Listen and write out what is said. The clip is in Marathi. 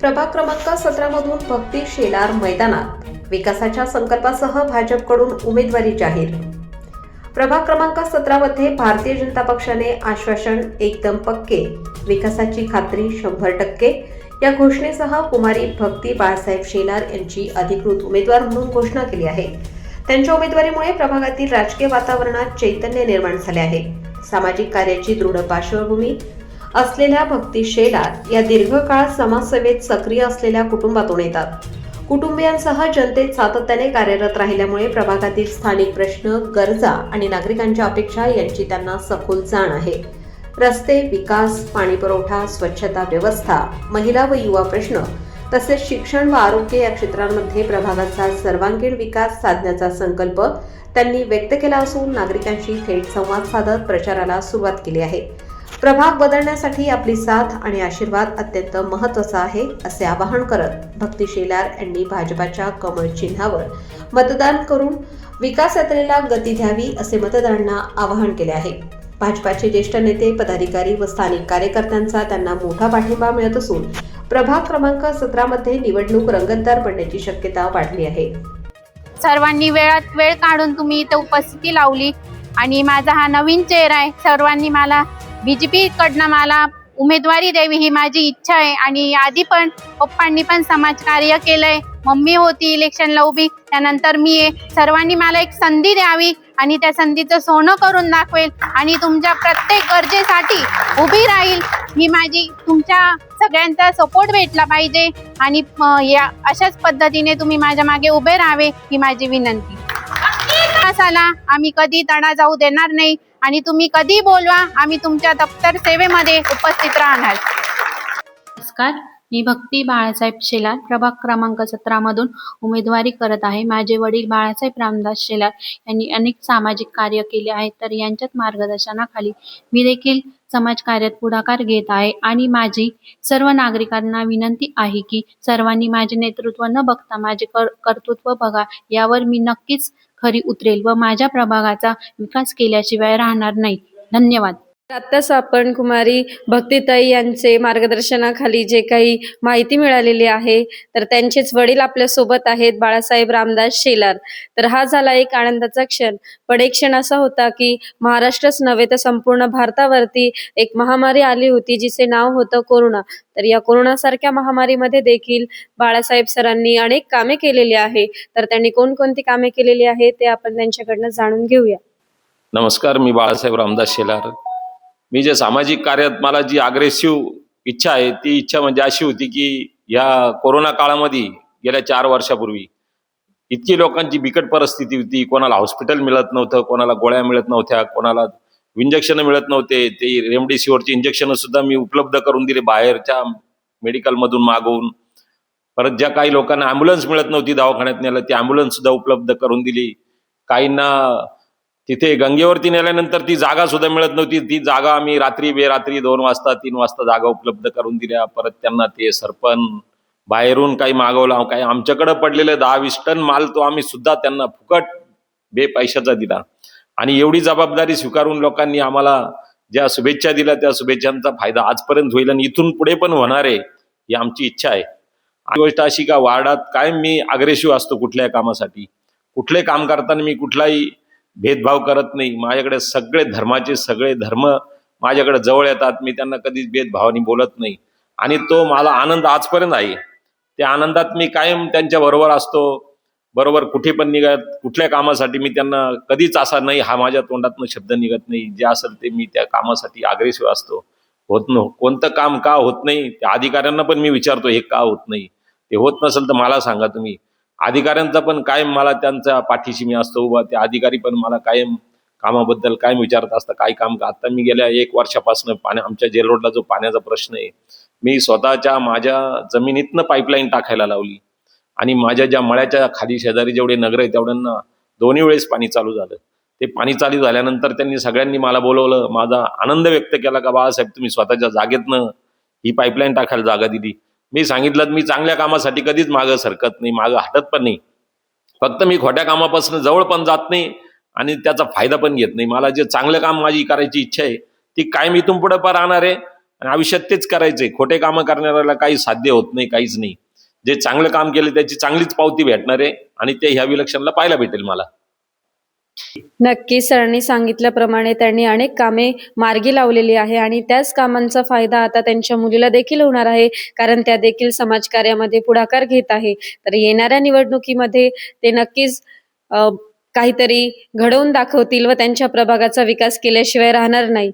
प्रभाग क्रमांक 17 मधून भक्ती शेलार मैदानात विकासाच्या संकल्पासह भाजपकडून उमेदवारी जाहीर। प्रभाग क्रमांक 17 मध्ये भारतीय जनता पक्षाने आश्वासन एकदम पक्के, विकासाची खात्री 100% या घोषणेसह कुमारी भक्ती बाळासाहेब शेलार यांची अधिकृत उमेदवार म्हणून घोषणा केली आहे। त्यांच्या उमेदवारीमुळे प्रभागातील राजकीय वातावरणात चैतन्य निर्माण झाले आहे। सामाजिक कार्याची दृढ पार्श्वभूमी असलेल्या भक्ती शेलार या दीर्घकाळ समाजसेवेत सक्रिय असलेल्या कुटुंबातून येतात। कुटुंबियांसह जनतेत सातत्याने कार्यरत राहिल्यामुळे प्रभागातील स्थानिक प्रश्न, गरजा आणि नागरिकांच्या अपेक्षा यांची त्यांना सखोल जाण आहे। रस्ते, विकास, पाणी पुरवठा, स्वच्छता व्यवस्था, महिला व युवा प्रश्न तसेच शिक्षण व आरोग्य या क्षेत्रांमध्ये प्रभागाचा सर्वांगीण विकास साधण्याचा संकल्प त्यांनी व्यक्त केला असून नागरिकांशी थेट संवाद साधत प्रचाराला सुरुवात केली आहे। प्रभाग बदलण्यासाठी आपली साथ आणि आशीर्वाद अत्यंत महत्त्वाचा आहे असे आवाहन करत भक्ती शेलार यांनी भाजपाच्या कमळ चिन्हावर मतदान करून विकास यात्रेला गती द्यावी असे मतदारांना आवाहन केले आहे। भाजपाचे ज्येष्ठ नेते, पदाधिकारी व स्थानिक कार्यकर्त्यांचा त्यांना मोठा पाठिंबा मिळत असून प्रभाग क्रमांक 17 मध्ये निवडणूक रंगतदार बनण्याची शक्यता वाढली आहे। सर्वांनी वेळात वेळ काढून तुम्ही इथे उपस्थिती लावली आणि माझा हा नवीन चेहरा आहे। सर्वांनी मला बीजेपी कडनं मला उमेदवारी द्यावी ही माझी इच्छा आहे आणि आधी पण पप्पांनी पण समाजकार्य केलंय। मम्मी होती इलेक्शनला उभी, त्यानंतर मी आहे। सर्वांनी मला एक संधी द्यावी आणि त्या संधीचं सोनं करून दाखवेल आणि तुमच्या प्रत्येक गरजेसाठी उभी राहील ही माझी, तुमच्या सगळ्यांचा सपोर्ट भेटला पाहिजे आणि या अशाच पद्धतीने तुम्ही माझ्या मागे उभे राहावे ही माझी विनंती। विकासाला आम्ही कधी तडा जाऊ देणार नाही आणि तुम्ही कधी बोलवा, आम्ही तुमच्या दप्तर सेवेमध्ये उपस्थित राहणार। नमस्कार, मी भक्ती बाळासाहेब शेलार प्रभाग क्रमांक 17 मधून उमेदवारी करत आहे। माझे वडील बाळासाहेब रामदास शेलार यांनी अनेक सामाजिक कार्य केले आहेत, तर यांच्याच मार्गदर्शनाखाली मी देखील समाजकार्यात पुढाकार घेत आहे आणि माझी सर्व नागरिकांना विनंती आहे की सर्वांनी माझे नेतृत्व न बघता माझे कर्तृत्व बघा, यावर मी नक्कीच खरी उतरेल व माझ्या प्रभागाचा विकास केल्याशिवाय राहणार नाही। धन्यवाद। आत्ताच आपण कुमारी भक्तीताई यांचे मार्गदर्शनाखाली जे काही माहिती मिळालेली आहे, तर त्यांचेच वडील आपल्या सोबत आहेत, बाळासाहेब रामदास शेलार। तर हा झाला एक आनंदाचा क्षण, पण एक क्षण असा होता की महाराष्ट्रच नव्हे तर संपूर्ण भारतावरती एक महामारी आली होती जिचे नाव होतं कोरोना। तर या कोरोनासारख्या महामारीमध्ये देखील बाळासाहेब सरांनी अनेक कामे केलेली आहे। तर त्यांनी कोणकोणती कामे केलेली आहे ते आपण त्यांच्याकडनं जाणून घेऊया। नमस्कार, मी बाळासाहेब रामदास शेलार। मी जे सामाजिक कार्यात मला जी अग्रेसिव्ह इच्छा आहे ती इच्छा म्हणजे अशी होती की या कोरोना काळामध्ये गेल्या 4 वर्षापूर्वी इतकी लोकांची बिकट परिस्थिती होती। कोणाला हॉस्पिटल मिळत नव्हतं, कोणाला गोळ्या मिळत नव्हत्या, कोणाला इंजेक्शन मिळत नव्हते। ते रेमडेसिवीरची इंजेक्शन सुद्धा मी उपलब्ध करून दिले बाहेरच्या मेडिकलमधून मागवून। परत ज्या काही लोकांना ॲम्ब्युलन्स मिळत नव्हती दवाखान्यात न्यायला, ती ॲम्ब्युलन्स सुद्धा उपलब्ध करून दिली। काहींना तिथे गंगेवरती नेल्यानंतर ती जागा सुद्धा मिळत नव्हती, ती जागा आम्ही रात्री बेरात्री 2 वाजता 3 वाजता जागा उपलब्ध करून दिल्या। परत त्यांना ते सरपण बाहेरून काही मागवला, काही आमच्याकडे पडलेले 10-20 टन माल तो आम्ही सुद्धा त्यांना फुकट बेपैशाचा दिला। आणि एवढी जबाबदारी स्वीकारून लोकांनी आम्हाला ज्या शुभेच्छा दिल्या त्या शुभेच्छांचा फायदा आजपर्यंत होईल आणि इथून पुढे पण होणार आहे ही आमची इच्छा आहे। ही गोष्ट अशी का वार्डात कायम मी अग्रेसिव्ह असतो कुठल्याही कामासाठी, कुठले काम करताना मी कुठलाही भेदभाव करत नाही। माझ्याकडे सगळे धर्माचे सगळे धर्म माझ्याकडे जवळ येतात, मी त्यांना कधीच भेदभावाने बोलत नाही आणि तो मला आनंद आजपर्यंत आहे। त्या आनंदात मी कायम त्यांच्या बरोबर असतो, बरोबर कुठे पण निघत कुठल्या कामासाठी मी त्यांना कधीच असा नाही हा माझ्या तोंडातनं शब्द निघत नाही। जे असेल ते मी त्या कामासाठी अग्रेसिव्ह असतो। होत न कोणतं काम का होत नाही त्या अधिकाऱ्यांना पण मी विचारतो हे का होत नाही, ते होत नसेल तर मला सांगा तुम्ही। अधिकाऱ्यांचा पण कायम मला त्यांच्या पाठीशी मी असतो उभा, ते अधिकारी पण मला कायम कामाबद्दल कायम विचारत असतं काय काम का। आता मी गेल्या 1 वर्षापासून आमच्या जेल रोडला जो पाण्याचा प्रश्न आहे, मी स्वतःच्या माझ्या जमिनीतनं पाईपलाईन टाकायला लावली आणि माझ्या ज्या मळ्याच्या खाली शेजारी जेवढे नगर आहे तेवढ्यांना 2 वेळेस पाणी चालू झालं। ते पाणी चालू झाल्यानंतर त्यांनी सगळ्यांनी मला बोलवलं, माझा आनंद व्यक्त केला का बाळासाहेब तुम्ही स्वतःच्या जागेतनं ही पाईपलाईन टाकायला जागा दिली। मी सांगितलं मी चांगल्या कामासाठी कधीच मागं सरकत नाही, मागं हटत पण नाही, फक्त मी खोट्या कामापासून जवळ पण जात नाही आणि त्याचा फायदा पण घेत नाही। मला जे चांगलं काम माझी करायची इच्छा आहे ती कायम इथून पुढे पण राहणार आहे आणि आयुष्यात तेच करायचंय. खोटे कामं करणाऱ्याला काही साध्य होत नाही, काहीच नाही. जे चांगलं काम केलं त्याची चांगलीच पावती भेटणार आहे आणि ते ह्या इलेक्शनला पाहायला भेटेल मला. नक्की सरांनी सांगितल्याप्रमाणे त्यांनी अनेक कामे मार्गी लावलेली आहे आणि त्याच कामांचा फायदा आता त्यांच्या मुलीला देखील होणार आहे, कारण त्या देखील समाजकार्यामध्ये पुढाकार घेत आहे. तर येणाऱ्या निवडणुकीमध्ये ते नक्कीच काहीतरी घडवून दाखवतील व त्यांच्या प्रभागाचा विकास केल्याशिवाय राहणार नाही.